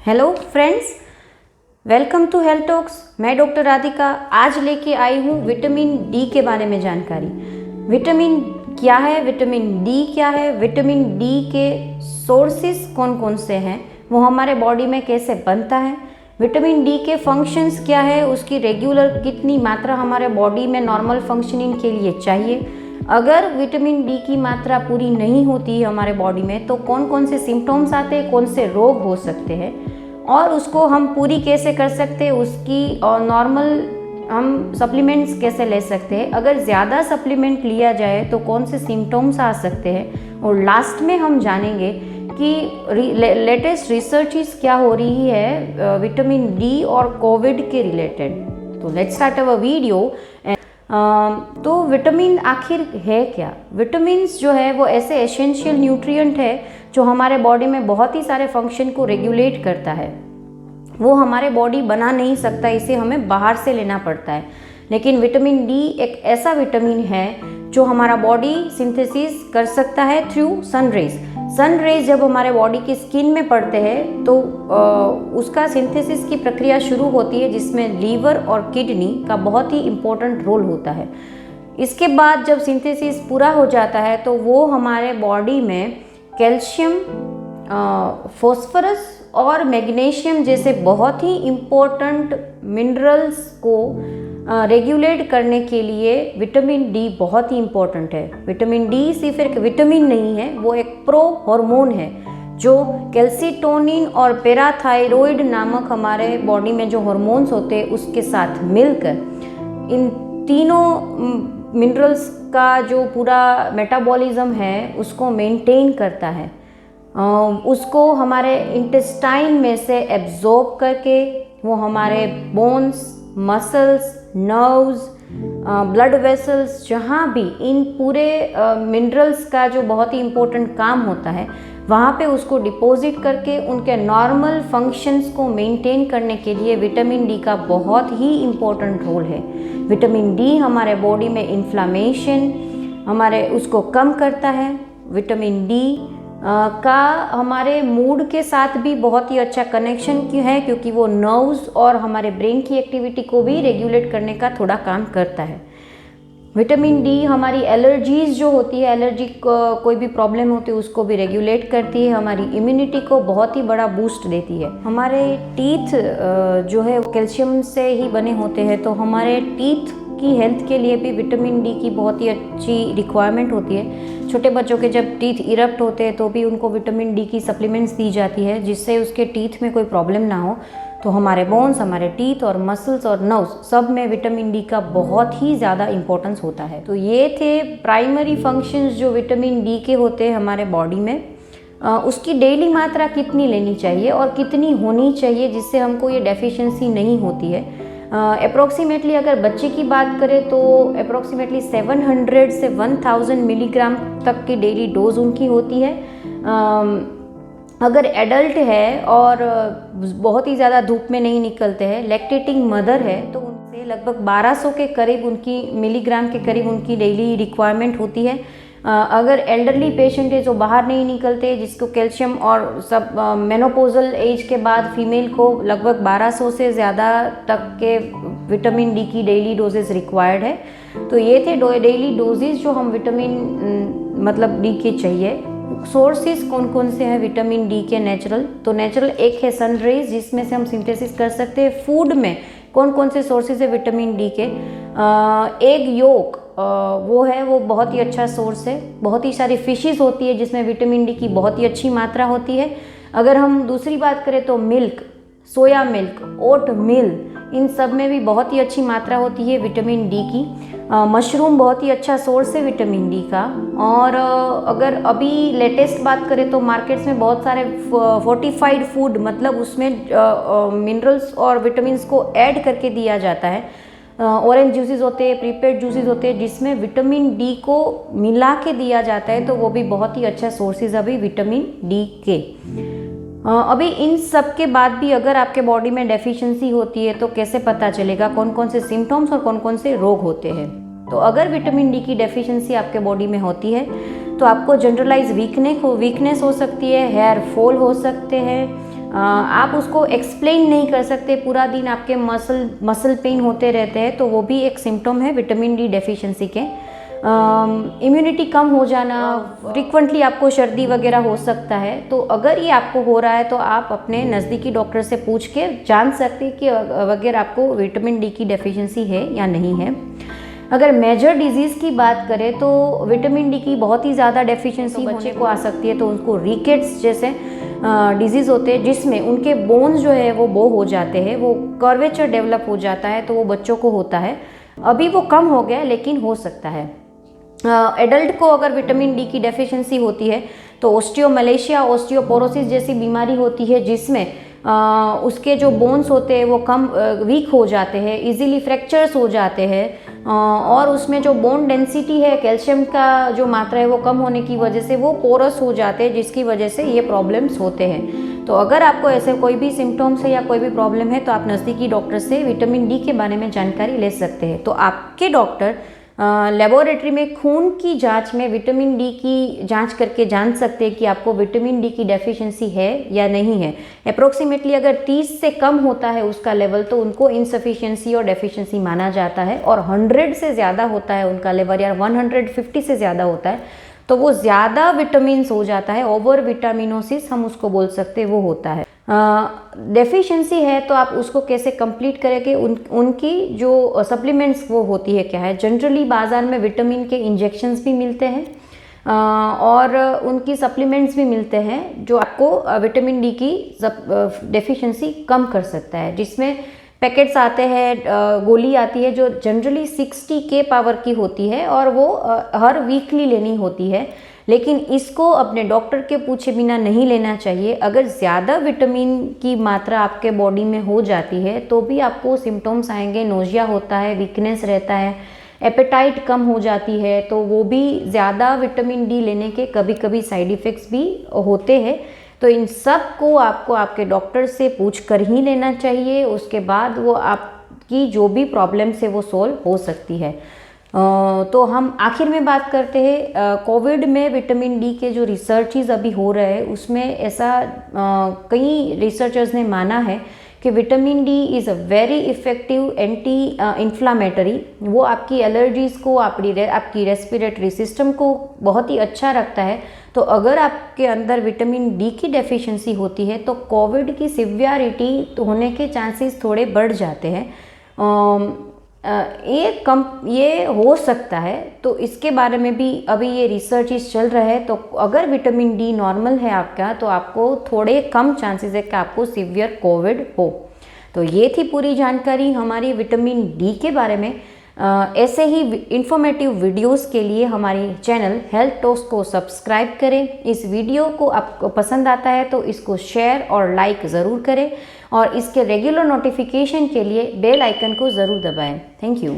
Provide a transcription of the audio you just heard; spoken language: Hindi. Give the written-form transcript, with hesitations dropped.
Hello friends, welcome to health talks. मैं डॉक्टर राधिका आज लेके आई हूँ विटामिन डी के बारे में जानकारी। विटामिन क्या है, विटामिन डी क्या है, विटामिन डी के सोर्सेस कौन कौन से हैं, वो हमारे बॉडी में कैसे बनता है, विटामिन डी के फंक्शंस क्या है, उसकी रेगुलर कितनी मात्रा हमारे बॉडी में नॉर्मल फंक्शनिंग के लिए चाहिए, अगर विटामिन डी की मात्रा पूरी नहीं होती है हमारे बॉडी में तो कौन कौन से सिम्टम्स आते हैं, कौन से रोग हो सकते हैं और उसको हम पूरी कैसे कर सकते हैं, उसकी नॉर्मल हम सप्लीमेंट्स कैसे ले सकते हैं, अगर ज़्यादा सप्लीमेंट लिया जाए तो कौन से सिम्टम्स आ सकते हैं, और लास्ट में हम जानेंगे कि लेटेस्ट रिसर्चेस क्या हो रही है विटामिन डी और कोविड के रिलेटेड। तो लेट्स स्टार्ट अवर वीडियो। तो विटामिन आखिर है क्या? विटामिन्स जो है वो ऐसे एसेंशियल न्यूट्रिएंट है जो हमारे बॉडी में बहुत ही सारे फंक्शन को रेगुलेट करता है। वो हमारे बॉडी बना नहीं सकता, इसे हमें बाहर से लेना पड़ता है। लेकिन विटामिन डी एक ऐसा विटामिन है जो हमारा बॉडी सिंथेसिस कर सकता है थ्रू सनरेज। सनरेज जब हमारे बॉडी की स्किन में पड़ते हैं तो उसका सिंथेसिस की प्रक्रिया शुरू होती है, जिसमें लीवर और किडनी का बहुत ही इम्पोर्टेंट रोल होता है। इसके बाद जब सिंथेसिस पूरा हो जाता है तो वो हमारे बॉडी में कैल्शियम, फॉस्फोरस और मैग्नीशियम जैसे बहुत ही इम्पोर्टेंट मिनरल्स को रेगुलेट करने के लिए विटामिन डी बहुत ही इम्पोर्टेंट है। विटामिन डी सिर्फ एक विटामिन नहीं है, वो एक प्रो हार्मोन है जो कैल्सीटोनिन और पैराथायरॉइड नामक हमारे बॉडी में जो हार्मोन्स होते हैं उसके साथ मिलकर इन तीनों मिनरल्स का जो पूरा मेटाबॉलिज्म है उसको मेंटेन करता है। उसको हमारे इंटेस्टाइन में से एब्जॉर्ब करके वो हमारे bones, muscles, nerves, blood vessels, जहाँ भी इन पूरे मिनरल्स का जो बहुत ही इम्पोर्टेंट काम होता है वहाँ पे उसको डिपॉजिट करके उनके नॉर्मल फंक्शंस को मेंटेन करने के लिए विटामिन डी का बहुत ही इम्पोर्टेंट रोल है। विटामिन डी हमारे बॉडी में इन्फ्लामेशन हमारे उसको कम करता है। विटामिन डी का हमारे मूड के साथ भी बहुत ही अच्छा कनेक्शन है, क्योंकि वो नर्व्स और हमारे ब्रेन की एक्टिविटी को भी रेगुलेट करने का थोड़ा काम करता है। विटामिन डी हमारी एलर्जीज जो होती है, एलर्जी कोई भी प्रॉब्लम होती है उसको भी रेगुलेट करती है, हमारी इम्यूनिटी को बहुत ही बड़ा बूस्ट देती है। हमारे टीथ जो है कैल्शियम से ही बने होते हैं, तो हमारे टीथ की हेल्थ के लिए भी विटामिन डी की बहुत ही अच्छी रिक्वायरमेंट होती है। छोटे बच्चों के जब टीथ इरप्ट होते हैं तो भी उनको विटामिन डी की सप्लीमेंट्स दी जाती है, जिससे उसके टीथ में कोई प्रॉब्लम ना हो। तो हमारे बोन्स, हमारे टीथ और मसल्स और नर्व्स सब में विटामिन डी का बहुत ही ज़्यादा इंपॉर्टेंस होता है। तो ये थे प्राइमरी फंक्शंस जो विटामिन डी के होते हैं हमारे बॉडी में। उसकी डेली मात्रा कितनी लेनी चाहिए और कितनी होनी चाहिए जिससे हमको ये डेफिशिएंसी नहीं होती है। अप्रोक्सीमेटली अगर बच्चे की बात करें तो अप्रोक्सीमेटली 700 से 1000 मिलीग्राम तक की डेली डोज उनकी होती है। अगर एडल्ट है और बहुत ही ज़्यादा धूप में नहीं निकलते हैं, लैक्टेटिंग मदर है, तो उनसे लगभग 1200 के करीब उनकी मिलीग्राम के करीब उनकी डेली रिक्वायरमेंट होती है। अगर एल्डरली पेशेंट है जो बाहर नहीं निकलते, जिसको कैल्शियम और सब मेनोपोजल एज के बाद फीमेल को लगभग 1200 से ज़्यादा तक के विटामिन डी की डेली डोजेस रिक्वायर्ड है। तो ये थे डेली डोजेस जो हम विटामिन मतलब डी के चाहिए। सोर्सेज कौन कौन से हैं विटामिन डी के नेचुरल? तो नेचुरल एक है सनरेज, जिसमें से हम सिंथेसिस कर सकते हैं। फूड में कौन कौन से सोर्सेज है विटामिन डी के? एग योक वो है, वो बहुत ही अच्छा सोर्स है। बहुत ही सारी फिशेस होती है जिसमें विटामिन डी की बहुत ही अच्छी मात्रा होती है। अगर हम दूसरी बात करें तो मिल्क, सोया मिल्क, ओट मिल, इन सब में भी बहुत ही अच्छी मात्रा होती है विटामिन डी की। मशरूम बहुत ही अच्छा सोर्स है विटामिन डी का। और अगर अभी लेटेस्ट बात करें तो मार्केट्स में बहुत सारे फोर्टिफाइड फूड, मतलब उसमें मिनरल्स और विटामिन्स को ऐड करके दिया जाता है। ऑरेंज जूसेस होते हैं, प्रीपेड जूसेस होते हैं, जिसमें विटामिन डी को मिला के दिया जाता है, तो वो भी बहुत ही अच्छा सोर्सेज अभी विटामिन डी के। अभी इन सब के बाद भी अगर आपके बॉडी में डेफिशिएंसी होती है तो कैसे पता चलेगा कौन कौन से सिम्टम्स और कौन कौन से रोग होते हैं? तो अगर विटामिन डी की डेफिशिएंसी आपके बॉडी में होती है तो आपको जनरलाइज वीकनेस हो सकती है, हेयर फॉल हो सकते हैं, आप उसको एक्सप्लेन नहीं कर सकते, पूरा दिन आपके मसल पेन होते रहते हैं, तो वो भी एक सिम्टम है विटामिन डी डेफिशिएंसी के। इम्यूनिटी कम हो जाना, फ्रिक्वेंटली आपको सर्दी वगैरह हो सकता है। तो अगर ये आपको हो रहा है तो आप अपने नज़दीकी डॉक्टर से पूछ के जान सकते हैं कि अगर आपको विटामिन डी की डेफिशिएंसी है या नहीं है। अगर मेजर डिजीज़ की बात करें तो विटामिन डी की बहुत ही ज़्यादा डेफिशिएंसी बच्चे को आ सकती है, तो उनको रिकेट्स जैसे डिजीज़ होते हैं जिसमें उनके बोन्स जो है वो बो हो जाते हैं, वो कर्वेचर डेवलप हो जाता है, तो वो बच्चों को होता है। अभी वो कम हो गया लेकिन हो सकता है। एडल्ट को अगर विटामिन डी की डेफिशिएंसी होती है तो ऑस्टियोमलेशिया, ऑस्टियोपोरोसिस जैसी बीमारी होती है जिसमें उसके जो बोन्स होते हैं वो कम वीक हो जाते हैं, इजीली फ्रैक्चर्स हो जाते हैं, और उसमें जो बोन डेंसिटी है, कैल्शियम का जो मात्रा है वो कम होने की वजह से वो पोरस हो जाते हैं, जिसकी वजह से ये प्रॉब्लम्स होते हैं। तो अगर आपको ऐसे कोई भी सिम्टम्स है या कोई भी प्रॉब्लम है तो आप नज़दीकी डॉक्टर से विटामिन डी के बारे में जानकारी ले सकते हैं। तो आपके डॉक्टर लेबोरेटरी में खून की जांच में विटामिन डी की जांच करके जान सकते हैं कि आपको विटामिन डी की डेफिशिएंसी है या नहीं है। अप्रोक्सीमेटली अगर 30 से कम होता है उसका लेवल तो उनको इनसफिशिएंसी और डेफिशिएंसी माना जाता है, और 100 से ज़्यादा होता है उनका लेवल या 150 से ज़्यादा होता है तो वो ज़्यादा विटामिन हो जाता है, ओवर विटामिनोसिस हम उसको बोल सकते हैं, वो होता है। डेफिशिएंसी है तो आप उसको कैसे कंप्लीट करेंगे, उनकी जो सप्लीमेंट्स वो होती है क्या है। जनरली बाज़ार में विटामिन के इंजेक्शंस भी मिलते हैं और उनकी सप्लीमेंट्स भी मिलते हैं जो आपको विटामिन डी की डेफिशिएंसी कम कर सकता है, जिसमें पैकेट्स आते हैं, गोली आती है जो जनरली 60 के पावर की होती है और वो हर वीकली लेनी होती है, लेकिन इसको अपने डॉक्टर के पूछे बिना नहीं लेना चाहिए। अगर ज़्यादा विटामिन की मात्रा आपके बॉडी में हो जाती है तो भी आपको सिम्टम्स आएंगे, नोजिया होता है, वीकनेस रहता है, एपेटाइट कम हो जाती है, तो वो भी ज़्यादा विटामिन डी लेने के कभी कभी साइड इफ़ेक्ट्स भी होते हैं। तो इन सब को आपको आपके डॉक्टर से पूछ कर ही लेना चाहिए, उसके बाद वो आपकी जो भी प्रॉब्लम्स है वो सॉल्व हो सकती है। तो हम आखिर में बात करते हैं कोविड में विटामिन डी के जो रिसर्चेस अभी हो रहे हैं उसमें ऐसा कई रिसर्चर्स ने माना है कि vitamin D is a very effective anti inflammatory. वो आपकी एलर्जीज़ को, आपकी रेस्पिरेटरी सिस्टम को बहुत ही अच्छा रखता है। तो अगर आपके अंदर विटामिन डी की डेफिशिएंसी होती है तो कोविड की सिवियरिटी होने के चांसेस थोड़े बढ़ जाते हैं। ये हो सकता है, तो इसके बारे में भी अभी ये रिसर्चेस चल रहा है। तो अगर विटामिन डी नॉर्मल है आपका तो आपको थोड़े कम चांसेस है कि आपको सीवियर कोविड हो। तो ये थी पूरी जानकारी हमारी विटामिन डी के बारे में। ऐसे ही इंफॉर्मेटिव वीडियोस के लिए हमारी चैनल हेल्थ टॉक्स को सब्सक्राइब करें। इस वीडियो को आपको पसंद आता है तो इसको शेयर और लाइक ज़रूर करें, और इसके रेगुलर नोटिफिकेशन के लिए बेल आइकन को ज़रूर दबाएं। Thank you.